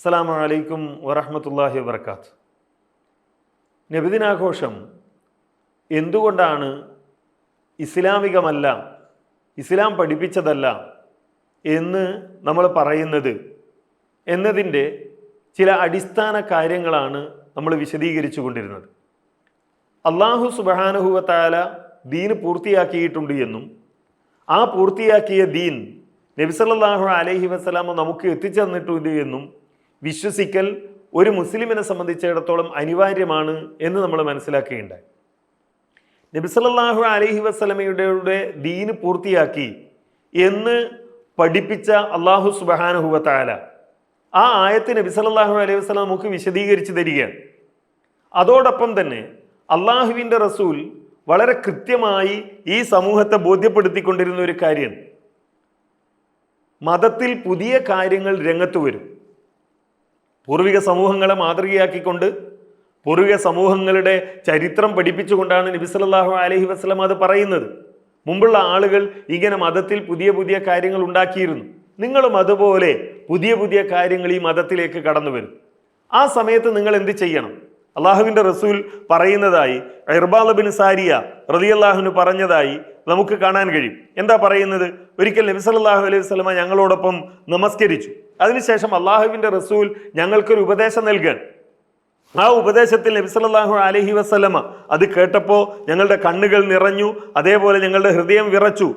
അസ്സലാമു അലൈക്കും വറഹ്മത്തുള്ളാഹി വബറകാത്ത്. നബിദിനാഘോഷം എന്തുകൊണ്ടാണ് ഇസ്ലാമികമല്ല, ഇസ്ലാം പഠിപ്പിച്ചതല്ല എന്ന് നമ്മൾ പറയുന്നത് എന്നതിൻ്റെ ചില അടിസ്ഥാന കാര്യങ്ങളാണ് നമ്മൾ വിശദീകരിച്ചു കൊണ്ടിരുന്നത്. അല്ലാഹു സുബ്ഹാനഹു വ തആല ദീൻ പൂർത്തിയാക്കിയിട്ടുണ്ട് എന്നും ആ പൂർത്തിയാക്കിയ ദീൻ നബി സല്ലല്ലാഹു അലൈഹി വസല്ലം നമുക്ക് എത്തിച്ചു തന്നിട്ടുണ്ട് എന്നും വിശ്വസിക്കൽ ഒരു മുസ്ലിമിനെ സംബന്ധിച്ചിടത്തോളം അനിവാര്യമാണ് എന്ന് നമ്മൾ മനസ്സിലാക്കുകയുണ്ടായി. നബി സല്ലല്ലാഹു അലൈഹി വസല്ലമയുടെ ദീന് പൂർത്തിയാക്കി എന്ന് പഠിപ്പിച്ച അല്ലാഹു സുബ്ഹാനഹു വ തആല ആ ആയത്ത് നബി സല്ലല്ലാഹു അലൈഹി വസല്ലം നമുക്ക് വിശദീകരിച്ചു തരികയാണ്. അതോടൊപ്പം തന്നെ അള്ളാഹുവിൻ്റെ റസൂൽ വളരെ കൃത്യമായി ഈ സമൂഹത്തെ ബോധ്യപ്പെടുത്തിക്കൊണ്ടിരുന്ന ഒരു കാര്യം, മതത്തിൽ പുതിയ കാര്യങ്ങൾ രംഗത്ത് വരും. പൂർവിക സമൂഹങ്ങളെ മാതൃകയാക്കിക്കൊണ്ട് പൂർവിക സമൂഹങ്ങളുടെ ചരിത്രം പഠിപ്പിച്ചുകൊണ്ടാണ് നബി സല്ലല്ലാഹു അലൈഹി വസല്ലം അത് പറയുന്നത്. മുമ്പുള്ള ആളുകൾ ഇങ്ങനെ മതത്തിൽ പുതിയ പുതിയ കാര്യങ്ങൾ ഉണ്ടാക്കിയിരുന്നു, നിങ്ങളും അതുപോലെ പുതിയ പുതിയ കാര്യങ്ങൾ ഈ മതത്തിലേക്ക് കടന്നു വരും. ആ സമയത്ത് നിങ്ങൾ എന്ത് ചെയ്യണം? അള്ളാഹുവിൻ്റെ റസൂൽ പറയുന്നതായി ഇർബാദ് ബിൻ സാരിയ റളിയല്ലാഹു അൻഹു പറഞ്ഞതായി നമുക്ക് കാണാൻ കഴിയും. എന്താ പറയുന്നത്? ഒരിക്കൽ നബി സല്ലല്ലാഹു അലൈഹി വസല്ലമ ഞങ്ങളോടൊപ്പം നമസ്കരിച്ചു. അതിനുശേഷം അള്ളാഹുവിൻ്റെ റസൂൽ ഞങ്ങൾക്കൊരു ഉപദേശം നൽകാൻ. ആ ഉപദേശത്തിൽ നബി സല്ലല്ലാഹു അലൈഹി വസല്ലമ അത് കേട്ടപ്പോൾ ഞങ്ങളുടെ കണ്ണുകൾ നിറഞ്ഞു, അതേപോലെ ഞങ്ങളുടെ ഹൃദയം വിറച്ചു.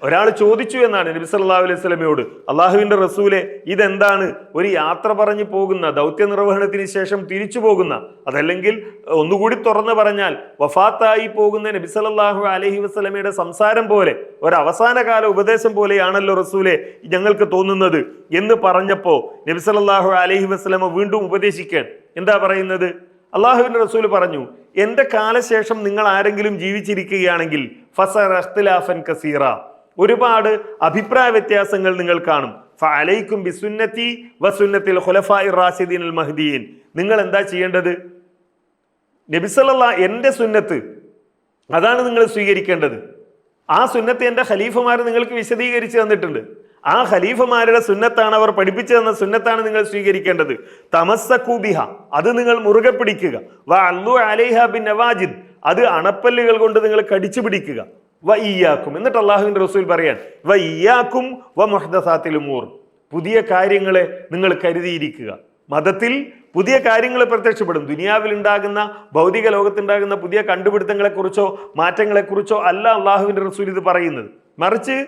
ഒരാൾ ചോദിച്ചു എന്നാണ് നബി സല്ലല്ലാഹു അലൈഹി വസല്ലമയോട്, അള്ളാഹുവിൻ്റെ റസൂലെ, ഇതെന്താണ്? ഒരു യാത്ര പറഞ്ഞു പോകുന്ന, ദൗത്യ നിർവഹണത്തിന് ശേഷം തിരിച്ചു പോകുന്ന, അതല്ലെങ്കിൽ ഒന്നുകൂടി തുറന്നു പറഞ്ഞാൽ വഫാത്തായി പോകുന്ന നബി സല്ലല്ലാഹു അലൈഹി വസല്ലമയുടെ സംസാരം പോലെ, ഒരു അവസാനകാല ഉപദേശം പോലെയാണല്ലോ റസൂലെ ഞങ്ങൾക്ക് തോന്നുന്നത് എന്ന് പറഞ്ഞപ്പോൾ നബി സല്ലല്ലാഹു അലൈഹി വസല്ലമ വീണ്ടും ഉപദേശിക്കാൻ എന്താ പറയുന്നത്? അള്ളാഹുവിൻ്റെ റസൂൽ പറഞ്ഞു, എൻ്റെ കാലശേഷം നിങ്ങൾ ആരെങ്കിലും ജീവിച്ചിരിക്കുകയാണെങ്കിൽ ഫസറ ഇഖ്തിലാഫൻ കസീറ, ഒരുപാട് അഭിപ്രായ വ്യത്യാസങ്ങൾ നിങ്ങൾ കാണും. ഫഅലൈക്കും ബിസുന്നതി വസുന്നത്തിൽ ഖുലഫാഇർ റാഷിദീൻ മഹ്ദിയീൻ, നിങ്ങൾ എന്താ ചെയ്യേണ്ടത്? നബി സല്ലല്ലാഹു എൻ്റെ സുന്നത്ത് അതാണ് നിങ്ങൾ സ്വീകരിക്കേണ്ടത്. ആ സുന്നത്ത് എൻ്റെ ഖലീഫമാർ നിങ്ങൾക്ക് വിശദീകരിച്ച് തന്നിട്ടുണ്ട്. ആ ഖലീഫമാരുടെ സുന്നത്താണ്, അവർ പഠിപ്പിച്ചു തന്ന സുന്നത്താണ് നിങ്ങൾ സ്വീകരിക്കേണ്ടത്. തമസ്സകൂ ബിഹ, അത് നിങ്ങൾ മുറുകെ പിടിക്കുക. വഅല്ലു അലൈഹ ബിന്നവാജിദ്, അത് അണപ്പല്ലുകൾ കൊണ്ട് നിങ്ങൾ കടിച്ചു പിടിക്കുക. വഇയ്യാക്കും, എന്നിട്ട് അള്ളാഹുവിൻ്റെ റസൂൽ പറയാൻ, വഇയ്യാക്കും വമുഹ്ദസാത്തിൽ ഉമൂർ, പുതിയ കാര്യങ്ങളെ നിങ്ങൾ കരുതിയിരിക്കുക. മതത്തിൽ പുതിയ കാര്യങ്ങൾ പ്രത്യക്ഷപ്പെടും. ദുനിയാവിൽ ഉണ്ടാകുന്ന, ഭൗതിക ലോകത്തുണ്ടാകുന്ന പുതിയ കണ്ടുപിടുത്തങ്ങളെക്കുറിച്ചോ മാറ്റങ്ങളെക്കുറിച്ചോ അല്ല അള്ളാഹുവിൻ്റെ റസൂൽ ഇത് പറയുന്നത്. മറിച്ച്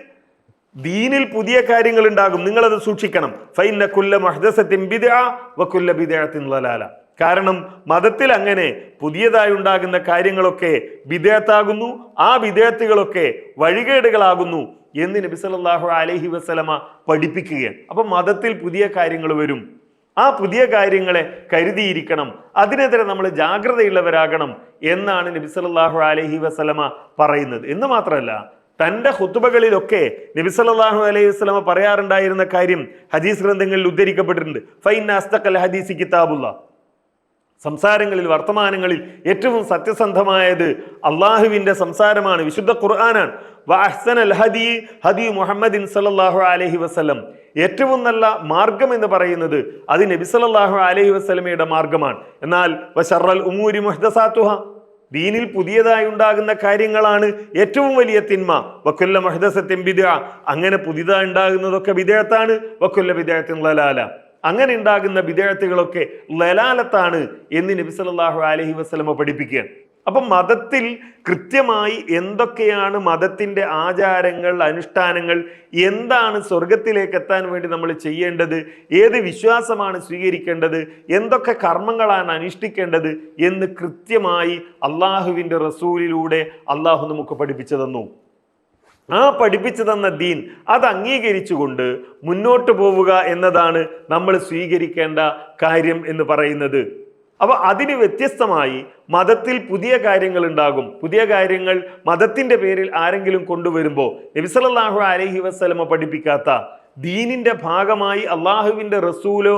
ദീനിൽ പുതിയ കാര്യങ്ങൾ ഉണ്ടാകും, നിങ്ങളത് സൂക്ഷിക്കണം. ഫഇന്ന കുല്ല മുഹ്ദസത്തിൻ ബിദ്അ വകുല്ല ബിദ്അത്തിൻ ളലാല, കാരണം മതത്തിൽ അങ്ങനെ പുതിയതായി ഉണ്ടാകുന്ന കാര്യങ്ങളൊക്കെ ബിദ്അത്താകുന്നു, ആ ബിദ്അത്തുകളൊക്കെ വഴികേടുകളാകുന്നു എന്ന് നബി സല്ലല്ലാഹു അലൈഹി വസല്ലമ പഠിപ്പിക്കുകയാണ്. അപ്പം മതത്തിൽ പുതിയ കാര്യങ്ങൾ വരും, ആ പുതിയ കാര്യങ്ങളെ കരുതിയിരിക്കണം, അതിനെതിരെ നമ്മൾ ജാഗ്രതയുള്ളവരാകണം എന്നാണ് നബി സല്ലല്ലാഹു അലൈഹി വസല്ലമ പറയുന്നത്. എന്ന് മാത്രമല്ല, തൻ്റെ ഖുതുബകളിലൊക്കെ നബി സല്ലല്ലാഹു അലൈഹി വസല്ലമ പറയാറുണ്ടായിരുന്ന കാര്യം ഹദീസ് ഗ്രന്ഥങ്ങളിൽ ഉദ്ധരിക്കപ്പെട്ടിട്ടുണ്ട്. ഫഇന്ന അസ്തഖൽ ഹദീസി കിതാബുല്ലാഹ്, സംസാരങ്ങളിൽ, വർത്തമാനങ്ങളിൽ ഏറ്റവും സത്യസന്ധമായത് അള്ളാഹുവിൻ്റെ സംസാരമാണ്, വിശുദ്ധ ഖുർആനാണ്. വഅഹ്സനൽ ഹദീ ഹദീ മുഹമ്മദിൻ സല്ലല്ലാഹു അലൈഹി വസല്ലം, ഏറ്റവും നല്ല മാർഗം എന്ന് പറയുന്നത് അത് നബി സല്ലല്ലാഹു അലൈഹി വസല്ലമയുടെ മാർഗമാണ്. എന്നാൽ വശറൽ ഉമൂരി മുഹ്ദസാത്തുഹ, ദീനിൽ പുതിയതായി ഉണ്ടാകുന്ന കാര്യങ്ങളാണ് ഏറ്റവും വലിയ തിന്മ. വകുല്ല മുഹ്ദസത്തിൻ ബിദ്അ, അങ്ങനെ പുതിയതായി ഉണ്ടാകുന്നതൊക്കെ ബിദ്അത്താണ്. വകുല്ല ബിദ്അത്തിൻ ളലാല, അങ്ങനെ ഉണ്ടാകുന്ന ബിദ്അത്തുകളൊക്കെ ലലാലത്താണ് എന്ന് നബി സല്ലല്ലാഹു അലൈഹി വസല്ലമ പഠിപ്പിക്കുകയാണ്. അപ്പം മതത്തിൽ കൃത്യമായി എന്തൊക്കെയാണ് മതത്തിൻ്റെ ആചാരങ്ങൾ, അനുഷ്ഠാനങ്ങൾ, എന്താണ് സ്വർഗത്തിലേക്ക് എത്താൻ വേണ്ടി നമ്മൾ ചെയ്യേണ്ടത്, ഏത് വിശ്വാസമാണ് സ്വീകരിക്കേണ്ടത്, എന്തൊക്കെ കർമ്മങ്ങളാണ് അനുഷ്ഠിക്കേണ്ടത് എന്ന് കൃത്യമായി അള്ളാഹുവിൻ്റെ റസൂലിലൂടെ അള്ളാഹു നമുക്ക് പഠിപ്പിച്ചു തന്നു. ആ പഠിപ്പിച്ചു തന്ന ദീൻ അത് അംഗീകരിച്ചുകൊണ്ട് മുന്നോട്ട് പോവുക എന്നതാണ് നമ്മൾ സ്വീകരിക്കേണ്ട കാര്യം എന്ന് പറയുന്നത്. അപ്പോൾ അതിന് വ്യത്യസ്തമായി മതത്തിൽ പുതിയ കാര്യങ്ങൾ ഉണ്ടാകും. പുതിയ കാര്യങ്ങൾ മതത്തിൻ്റെ പേരിൽ ആരെങ്കിലും കൊണ്ടുവരുമ്പോൾ നബി സല്ലല്ലാഹു അലൈഹി വസല്ലമ പഠിപ്പിക്കാത്ത, ദീനിൻ്റെ ഭാഗമായി അള്ളാഹുവിൻ്റെ റസൂലോ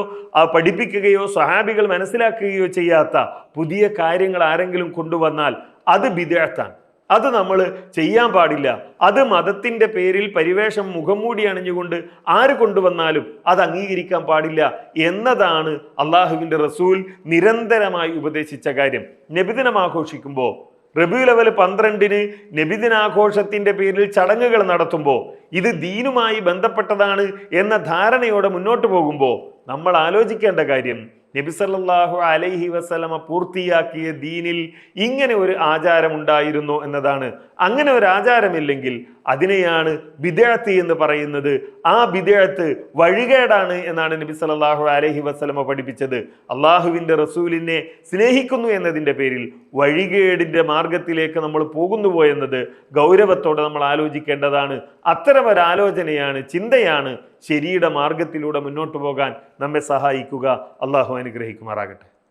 പഠിപ്പിക്കുകയോ സ്വഹാബികൾ മനസ്സിലാക്കുകയോ ചെയ്യാത്ത പുതിയ കാര്യങ്ങൾ ആരെങ്കിലും കൊണ്ടുവന്നാൽ അത് ബിദ്അത്താണ്. അത് നമ്മൾ ചെയ്യാൻ പാടില്ല. അത് മതത്തിൻ്റെ പേരിൽ പരിവേഷം മുഖംമൂടി അണിഞ്ഞുകൊണ്ട് ആര് കൊണ്ടുവന്നാലും അത് അംഗീകരിക്കാൻ പാടില്ല എന്നതാണ് അള്ളാഹുവിൻ്റെ റസൂൽ നിരന്തരമായി ഉപദേശിച്ച കാര്യം. നബിദിനം ആഘോഷിക്കുമ്പോൾ റബീഉൽ അവ്വൽ 12-ന് നബിദിനാഘോഷത്തിൻ്റെ പേരിൽ ചടങ്ങുകൾ നടത്തുമ്പോൾ ഇത് ദീനുമായി ബന്ധപ്പെട്ടതാണ് എന്ന ധാരണയോടെ മുന്നോട്ട് പോകുമ്പോൾ നമ്മൾ ആലോചിക്കേണ്ട കാര്യം, നബി സല്ലല്ലാഹു അലൈഹി വസല്ലമ പൂർത്തിയാക്കിയ ദീനിൽ ഇങ്ങനെ ഒരു ആചാരം ഉണ്ടായിരുന്നു എന്നതാണ്. അങ്ങനെ ഒരു ആചാരമില്ലെങ്കിൽ അതിനെയാണ് ബിദ്അത്ത് എന്ന് പറയുന്നത്. ആ ബിദ്അത്ത് വഴികേടാണ് എന്നാണ് നബി സല്ലല്ലാഹു അലൈഹി വസല്ലമ പഠിപ്പിച്ചത്. അള്ളാഹുവിൻ്റെ റസൂലിനെ സ്നേഹിക്കുന്നു എന്നതിൻ്റെ പേരിൽ വഴികേടിൻ്റെ മാർഗത്തിലേക്ക് നമ്മൾ പോകുന്നുവോ എന്നത് ഗൗരവത്തോടെ നമ്മൾ ആലോചിക്കേണ്ടതാണ്. അത്തരമൊരാലോചനയാണ്, ചിന്തയാണ് ശരിയുടെ മാർഗത്തിലൂടെ മുന്നോട്ട് പോകാൻ നമ്മെ സഹായിക്കുക. അള്ളാഹു അനുഗ്രഹിക്കുമാറാകട്ടെ.